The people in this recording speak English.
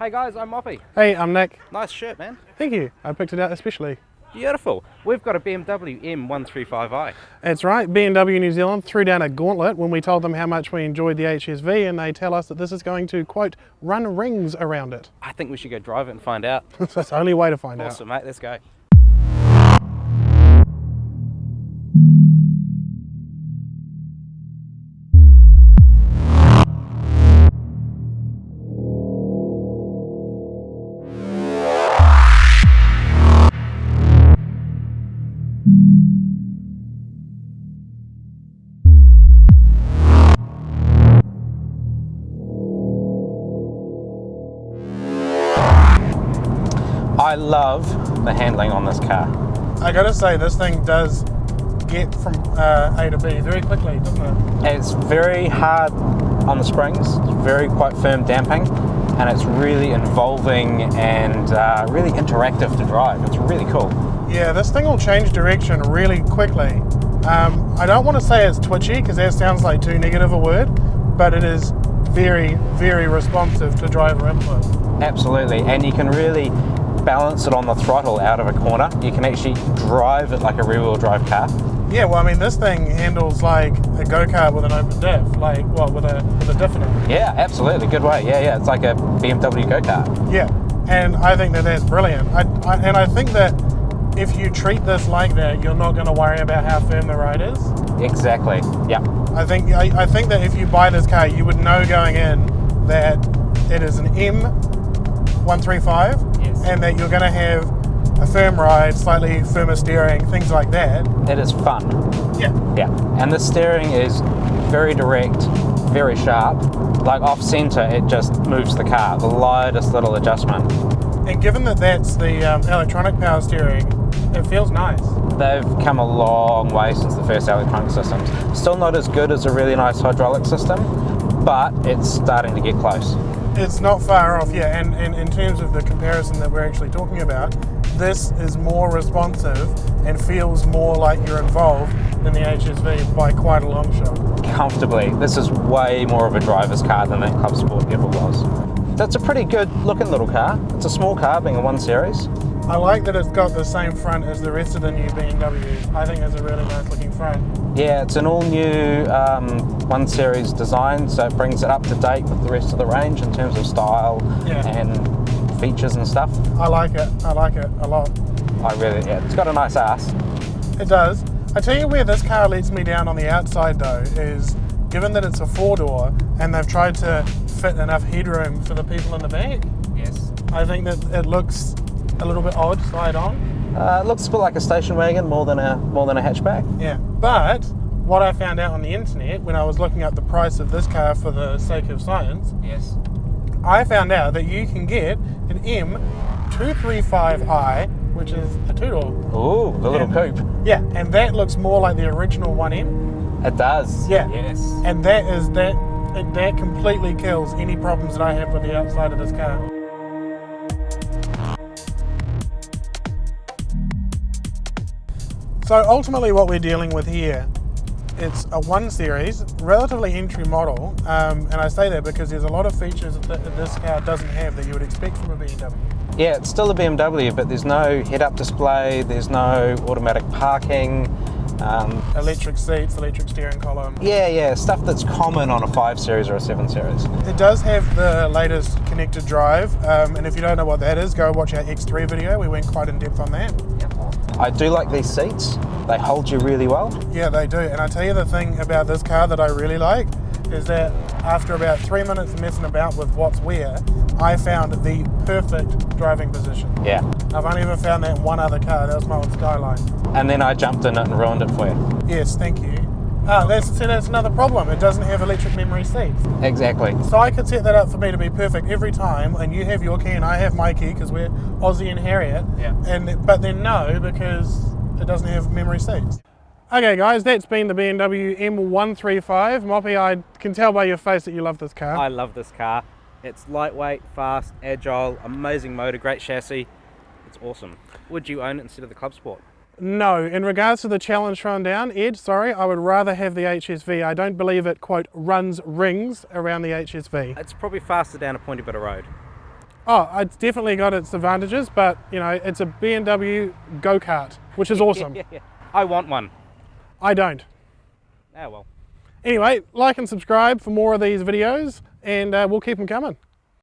Hey guys, I'm Moppie. Hey, I'm Nick. Nice shirt, man. Thank you. I picked it out especially. Beautiful. We've got a BMW M135i. That's right. BMW New Zealand threw down a gauntlet when we told them how much we enjoyed the HSV, and they tell us that this is going to, quote, run rings around it. I think we should go drive it and find out. That's the only way to find out. Awesome, mate. Let's go. I love the handling on this car. I gotta say, this thing does get from A to B very quickly, doesn't it? It's very hard on the springs, it's very quite firm damping, and it's really involving and really interactive to drive. It's really cool. Yeah, this thing will change direction really quickly. I don't want to say it's twitchy because that sounds like too negative a word, but it is very, very responsive to driver input. Absolutely, and you can really balance it on the throttle out of a corner. You can actually drive it like a rear-wheel drive car. Yeah, well, I mean, this thing handles like a go-kart with an open diff, like, well, with a diff in it. Yeah, absolutely, good way. Yeah, it's like a BMW go-kart. Yeah, and I think that that's brilliant. I think that if you treat this like that, you're not going to worry about how firm the ride is. Exactly, yeah. I think that if you buy this car, you would know going in that it is an M135, yes, and that you're going to have a firm ride, slightly firmer steering, things like that. It is fun. Yeah. Yeah, and the steering is very direct, very sharp. Like off center, it just moves the car, the lightest little adjustment. And given that that's the electronic power steering, it feels nice. They've come a long way since the first electronic systems. Still not as good as a really nice hydraulic system, but it's starting to get close. It's not far off, yeah, and in terms of the comparison that we're actually talking about, this is more responsive and feels more like you're involved than the HSV by quite a long shot. Comfortably. This is way more of a driver's car than that Club Sport ever was. That's a pretty good looking little car. It's a small car, being a 1 Series. I like that it's got the same front as the rest of the new BMWs. I think it's a really nice looking front. Yeah, it's an all new 1 Series design, so it brings it up to date with the rest of the range in terms of style, yeah, and features and stuff. I like it a lot. Yeah, it's got a nice ass. It does. I tell you where this car lets me down on the outside though, is given that it's a 4-door and they've tried to fit enough headroom for the people in the back. Yes. I think that it looks a little bit odd side on. It looks a bit like a station wagon more than a hatchback. Yeah, but what I found out on the internet when I was looking up the price of this car for the sake of science, yes, I found out that you can get an M235i, which is a 2-door. Ooh, the little coupe. Yeah, and that looks more like the original 1M. It does. Yeah. Yes. And that completely kills any problems that I have with the outside of this car. So ultimately what we're dealing with here, it's a 1 Series, relatively entry model, and I say that because there's a lot of features that this car doesn't have that you would expect from a BMW. Yeah, it's still a BMW, but there's no head-up display, there's no automatic parking. Electric seats, electric steering column. Yeah, stuff that's common on a 5 Series or a 7 Series. It does have the latest connected drive, and if you don't know what that is, go watch our X3 video, we went quite in depth on that. I do like these seats, they hold you really well. Yeah, they do, and I tell you the thing about this car that I really like is that after about 3 minutes messing about with what's where, I found the perfect driving position. Yeah. I've only ever found that in one other car, that was my old Skyline. And then I jumped in it and ruined it for you. Yes, thank you. That's another problem, it doesn't have electric memory seats. Exactly. So I could set that up for me to be perfect every time, and you have your key and I have my key because we're Aussie and Harriet. Yeah. But then no, because it doesn't have memory seats. Okay guys, that's been the BMW M135. Moppie, I can tell by your face that you love this car. I love this car. It's lightweight, fast, agile, amazing motor, great chassis. It's awesome. Would you own it instead of the Club Sport? No, in regards to the challenge thrown down, Ed, sorry, I would rather have the HSV. I don't believe it, quote, runs rings around the HSV. It's probably faster down a pointy bit of road. Oh, it's definitely got its advantages, but you know, it's a BMW go-kart, which is awesome. I want one. I don't. Oh well. Anyway, like and subscribe for more of these videos, and we'll keep them coming.